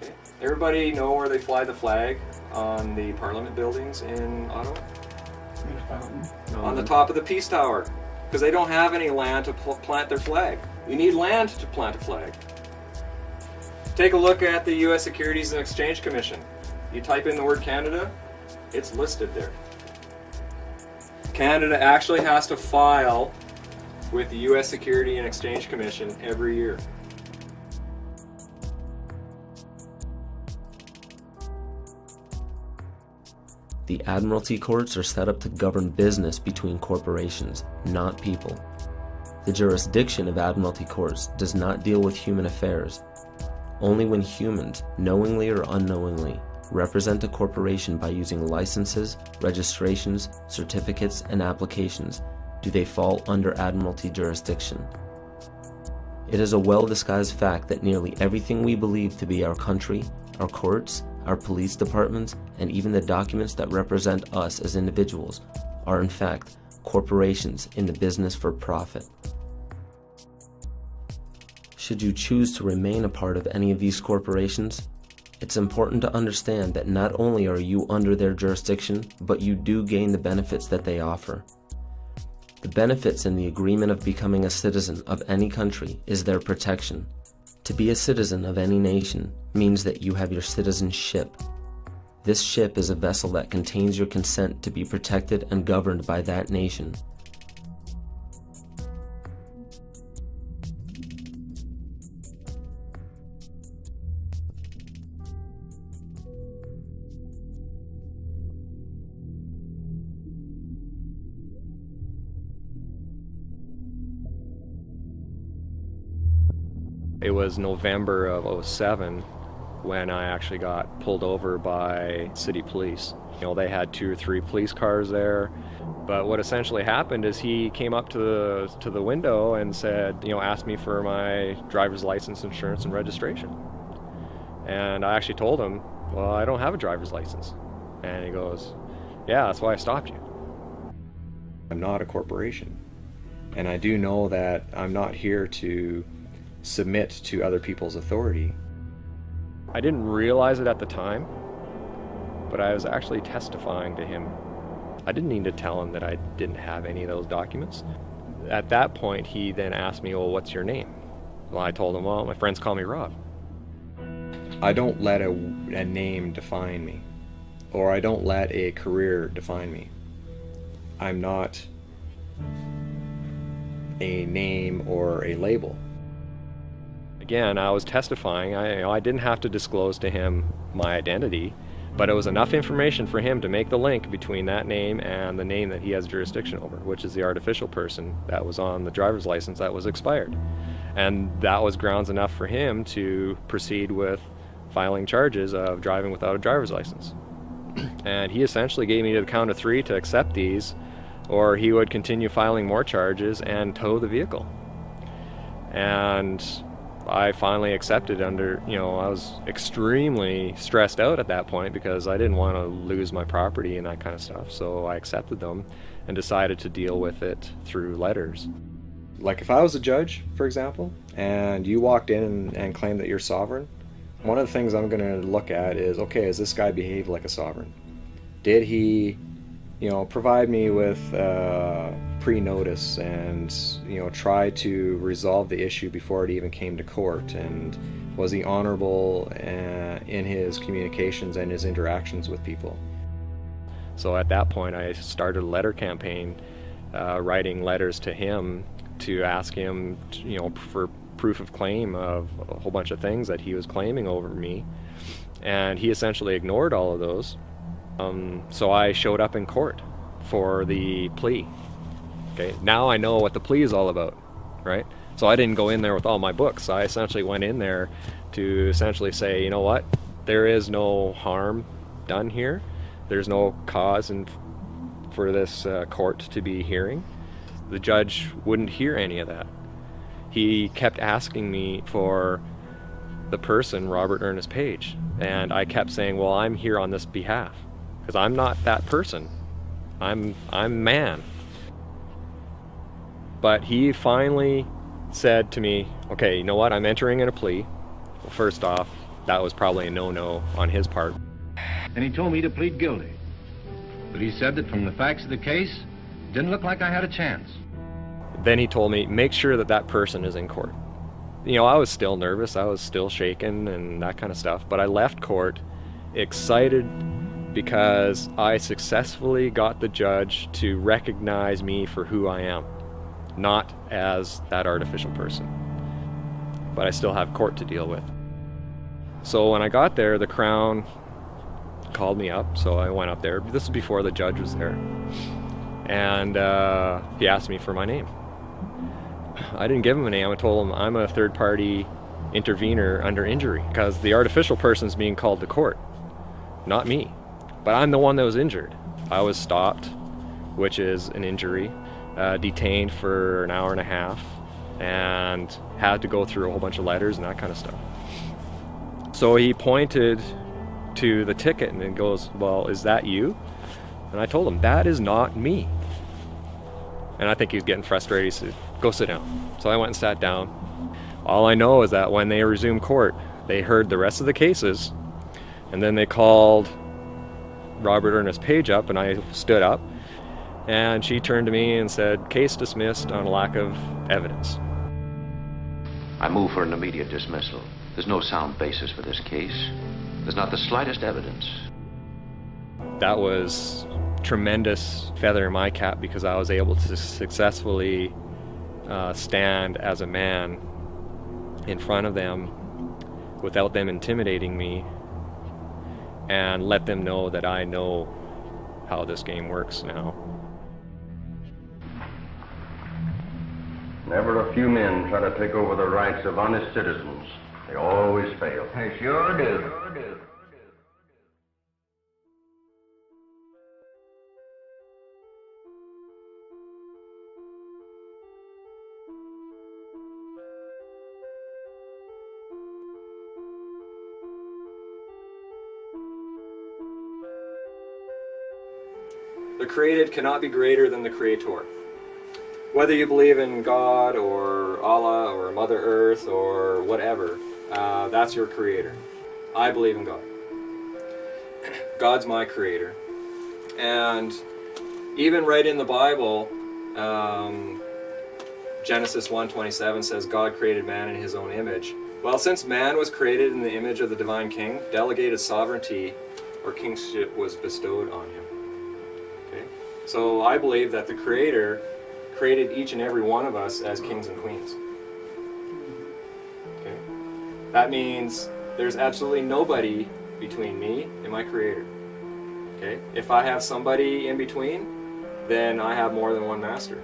Okay. Everybody know where they fly the flag on the Parliament buildings in Ottawa? On the top of the Peace Tower, because they don't have any land to plant their flag. You need land to plant a flag. Take a look at the U.S. Securities and Exchange Commission. You type in the word Canada, it's listed there. Canada actually has to file with the U.S. Securities and Exchange Commission every year. The Admiralty courts are set up to govern business between corporations, not people. The jurisdiction of Admiralty courts does not deal with human affairs. Only when humans, knowingly or unknowingly, represent a corporation by using licenses, registrations, certificates, and applications do they fall under Admiralty jurisdiction. It is a well-disguised fact that nearly everything we believe to be our country, our courts, our police departments, and even the documents that represent us as individuals are in fact corporations in the business for profit. Should you choose to remain a part of any of these corporations, it's important to understand that not only are you under their jurisdiction, but you do gain the benefits that they offer. The benefits in the agreement of becoming a citizen of any country is their protection. To be a citizen of any nation means that you have your citizenship. This ship is a vessel that contains your consent to be protected and governed by that nation. It was November of '07 when I actually got pulled over by city police. You know, they had 2 or 3 police cars there, but what essentially happened is he came up to the window and said, you know, asked me for my driver's license, insurance, and registration. And I actually told him, well, I don't have a driver's license. And he goes, yeah, that's why I stopped you. I'm not a corporation, and I do know that I'm not here to submit to other people's authority. I didn't realize it at the time, but I was actually testifying to him. I didn't need to tell him that I didn't have any of those documents. At that point, he then asked me, well, what's your name? Well, I told him, well, my friends call me Rob. I don't let a name define me, or I don't let a career define me. I'm not a name or a label. again, I was testifying. I didn't have to disclose to him my identity, but it was enough information for him to make the link between that name and the name that he has jurisdiction over, which is the artificial person that was on the driver's license that was expired. And that was grounds enough for him to proceed with filing charges of driving without a driver's license. And he essentially gave me to the count of 3 to accept these, or he would continue filing more charges and tow the vehicle. And I finally accepted under, I was extremely stressed out at that point because I didn't want to lose my property and that kind of stuff. So I accepted them and decided to deal with it through letters. Like if I was a judge, for example, and you walked in and claimed that you're sovereign, one of the things I'm going to look at is, okay, does this guy behave like a sovereign? Did he, provide me with pre-notice and, try to resolve the issue before it even came to court? And was he honorable in his communications and his interactions with people? So at that point, I started a letter campaign, writing letters to him to ask him, for proof of claim of a whole bunch of things that he was claiming over me, and he essentially ignored all of those. So I showed up in court for the plea. Okay, now I know what the plea is all about, right? So I didn't go in there with all my books. I essentially went in there to essentially say, you know what, there is no harm done here. There's no cause for this court to be hearing. The judge wouldn't hear any of that. He kept asking me for the person, Robert Ernest Page, and I kept saying, well, I'm here on this behalf, because I'm not that person. I'm man. But he finally said to me, okay, you know what, I'm entering in a plea. Well, first off, that was probably a no-no on his part. And he told me to plead guilty. But he said that from the facts of the case, it didn't look like I had a chance. Then he told me, make sure that that person is in court. I was still nervous, I was still shaken and that kind of stuff, but I left court excited because I successfully got the judge to recognize me for who I am, not as that artificial person. But I still have court to deal with. So when I got there, the Crown called me up, so I went up there. This is before the judge was there. And he asked me for my name. I didn't give him a name. I told him I'm a third-party intervener under injury because the artificial person's being called to court, not me. But I'm the one that was injured. I was stopped, which is an injury, detained for an hour and a half, and had to go through a whole bunch of letters and that kind of stuff. So he pointed to the ticket and then goes, well, is that you? And I told him, that is not me. And I think he was getting frustrated. He said, go sit down. So I went and sat down. All I know is that when they resumed court, they heard the rest of the cases, and then they called Robert Ernest Page up, and I stood up, and she turned to me and said, case dismissed on lack of evidence. I move for an immediate dismissal. There's no sound basis for this case. There's not the slightest evidence. That was tremendous feather in my cap because I was able to successfully stand as a man in front of them without them intimidating me and let them know that I know how this game works now. Never a few men try to take over the rights of honest citizens. They always fail. They sure do. The created cannot be greater than the creator. Whether you believe in God or Allah or Mother Earth or whatever, that's your creator. I believe in God. God's my creator. And even right in the Bible, Genesis 1:27 says God created man in his own image. Well, since man was created in the image of the divine king, delegated sovereignty or kingship was bestowed on him. Okay? So I believe that the creator created each and every one of us as kings and queens. Okay? That means there's absolutely nobody between me and my Creator. Okay? If I have somebody in between, then I have more than one master.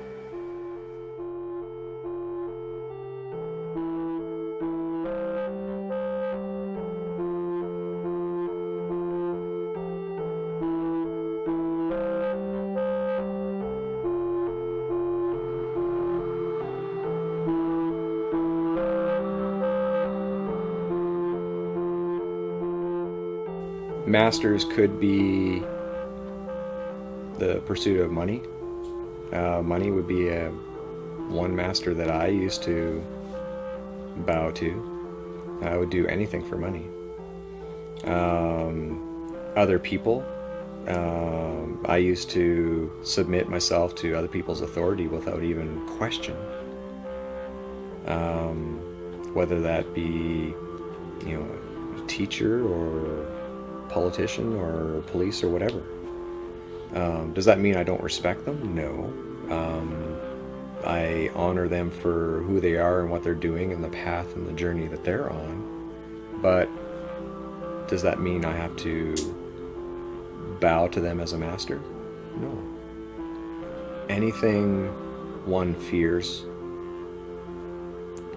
Masters could be the pursuit of money. Money would be one master that I used to bow to. I would do anything for money. Other people, I used to submit myself to other people's authority without even question. Whether that be, a teacher or politician or police or whatever. Does that mean I don't respect them? No. I honor them for who they are and what they're doing and the path and the journey that they're on. But does that mean I have to bow to them as a master? No. Anything one fears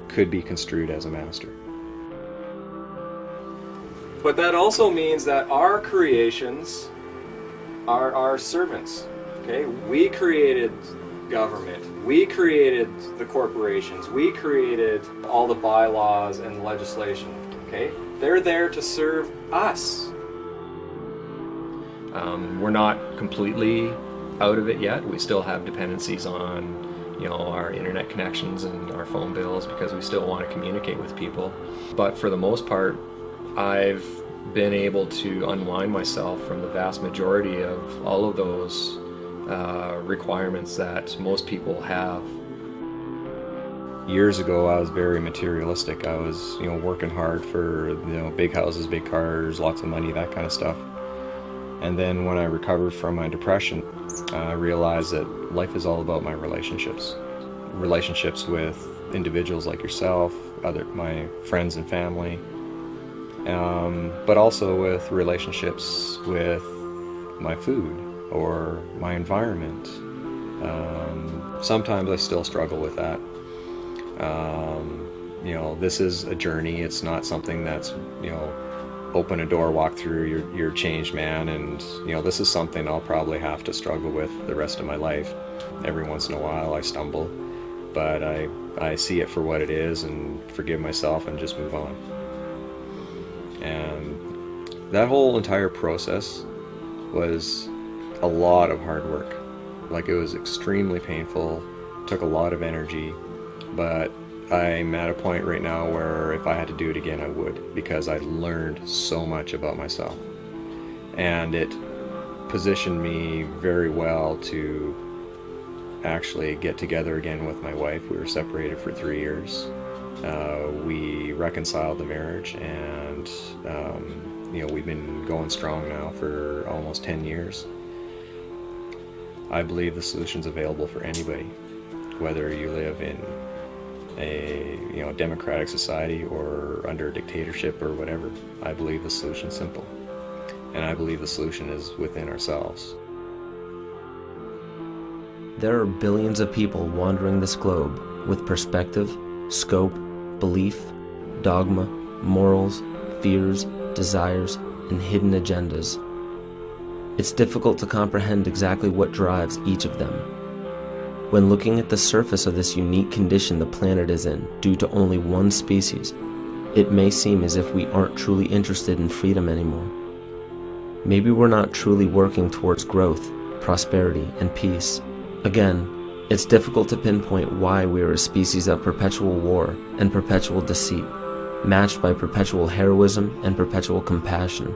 could be construed as a master. But that also means that our creations are our servants. Okay? We created government. We created the corporations. We created all the bylaws and legislation. Okay? They're there to serve us. We're not completely out of it yet. We still have dependencies on, our internet connections and our phone bills because we still want to communicate with people. But for the most part, I've been able to unwind myself from the vast majority of all of those requirements that most people have. Years ago, I was very materialistic. I was, working hard for, big houses, big cars, lots of money, that kind of stuff. And then when I recovered from my depression, I realized that life is all about my relationships. Relationships with individuals like yourself, my friends and family, but also with relationships with my food or my environment. Sometimes I still struggle with that. This is a journey. It's not something that's, open a door, walk through, you're a changed man, and this is something I'll probably have to struggle with the rest of my life. Every once in a while I stumble, but I see it for what it is and forgive myself and just move on. And that whole entire process was a lot of hard work. Like, it was extremely painful, took a lot of energy, but I'm at a point right now where if I had to do it again, I would, because I learned so much about myself. And it positioned me very well to actually get together again with my wife. We were separated for 3 years. We reconciled the marriage, and we've been going strong now for almost 10 years. I believe the solution's available for anybody, whether you live in a democratic society or under a dictatorship or whatever. I believe the solution's simple, and I believe the solution is within ourselves. There are billions of people wandering this globe with perspective, scope, belief, dogma, morals, fears, desires, and hidden agendas. It's difficult to comprehend exactly what drives each of them. When looking at the surface of this unique condition the planet is in due to only one species, it may seem as if we aren't truly interested in freedom anymore. Maybe we're not truly working towards growth, prosperity, and peace. Again, it's difficult to pinpoint why we are a species of perpetual war and perpetual deceit, matched by perpetual heroism and perpetual compassion.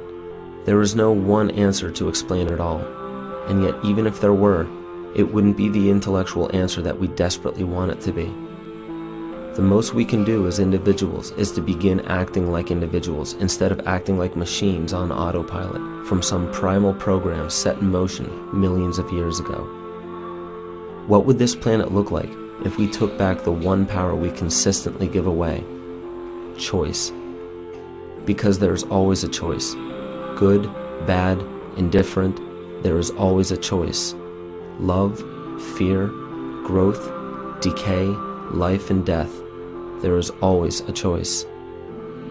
There is no one answer to explain it all, and yet even if there were, it wouldn't be the intellectual answer that we desperately want it to be. The most we can do as individuals is to begin acting like individuals instead of acting like machines on autopilot from some primal program set in motion millions of years ago. What would this planet look like if we took back the one power we consistently give away? Choice. Because there is always a choice. Good, bad, indifferent, there is always a choice. Love, fear, growth, decay, life and death, there is always a choice.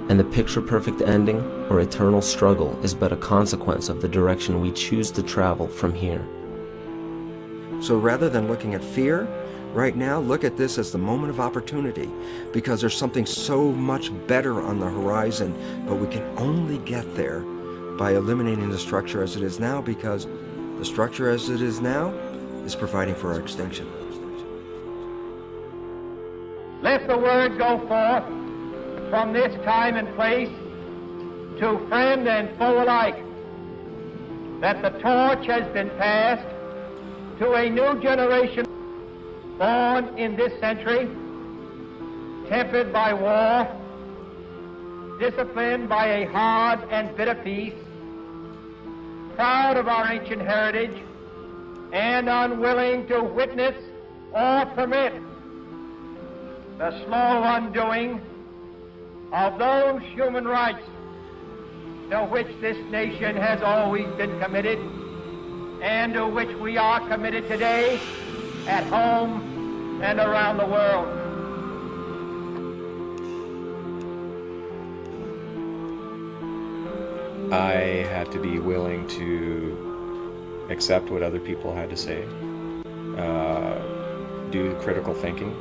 And the picture-perfect ending or eternal struggle is but a consequence of the direction we choose to travel from here. So rather than looking at fear, right now, look at this as the moment of opportunity, because there's something so much better on the horizon, but we can only get there by eliminating the structure as it is now, because the structure as it is now is providing for our extinction. Let the word go forth from this time and place to friend and foe alike that the torch has been passed to a new generation born in this century, tempered by war, disciplined by a hard and bitter peace, proud of our ancient heritage, and unwilling to witness or permit the slow undoing of those human rights to which this nation has always been committed and to which we are committed today at home and around the world. I had to be willing to accept what other people had to say, do critical thinking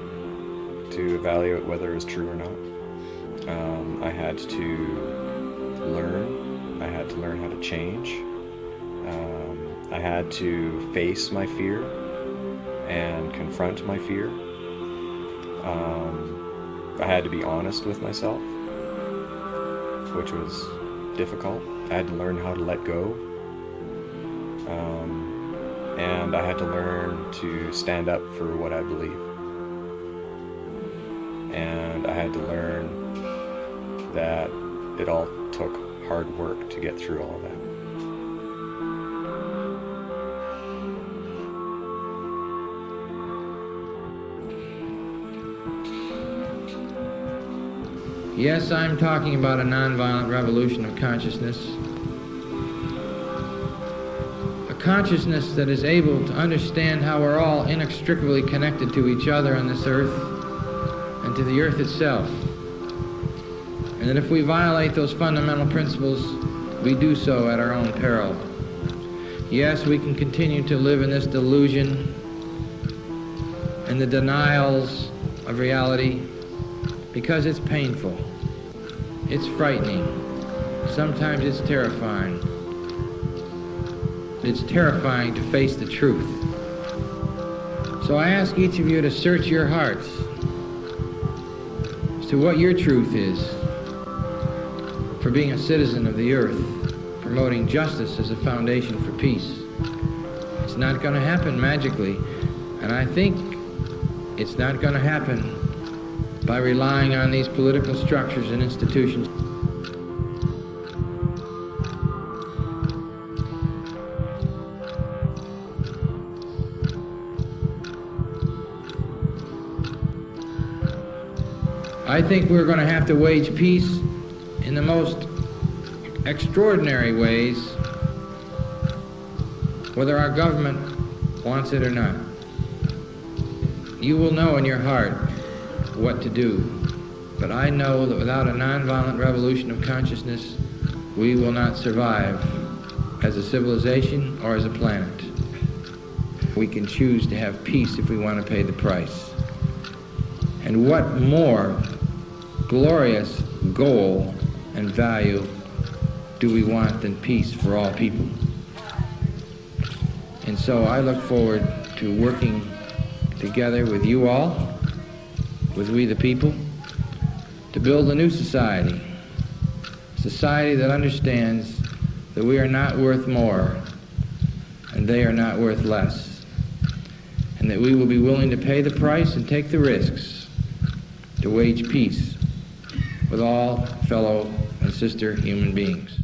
to evaluate whether it was true or not. I had to learn. I had to learn how to change. I had to face my fear and confront my fear. I had to be honest with myself, which was difficult. I had to learn how to let go. And I had to learn to stand up for what I believe. And I had to learn that it all took hard work to get through all of that. Yes, I'm talking about a nonviolent revolution of consciousness. A consciousness that is able to understand how we're all inextricably connected to each other on this earth and to the earth itself. And that if we violate those fundamental principles, we do so at our own peril. Yes, we can continue to live in this delusion and the denials of reality because it's painful, it's frightening, sometimes it's terrifying. It's terrifying to face the truth. So I ask each of you to search your hearts as to what your truth is for being a citizen of the earth, promoting justice as a foundation for peace. It's not going to happen magically, and I think it's not going to happen by relying on these political structures and institutions. I think we're going to have to wage peace in the most extraordinary ways, whether our government wants it or not. You will know in your heart what to do, but I know that without a nonviolent revolution of consciousness, we will not survive as a civilization or as a planet. We can choose to have peace if we want to pay the price. And what more glorious goal and value do we want than peace for all people? And so I look forward to working together with you all, with we the people, to build a new society. A society that understands that we are not worth more and they are not worth less. And that we will be willing to pay the price and take the risks to wage peace with all fellow and sister human beings.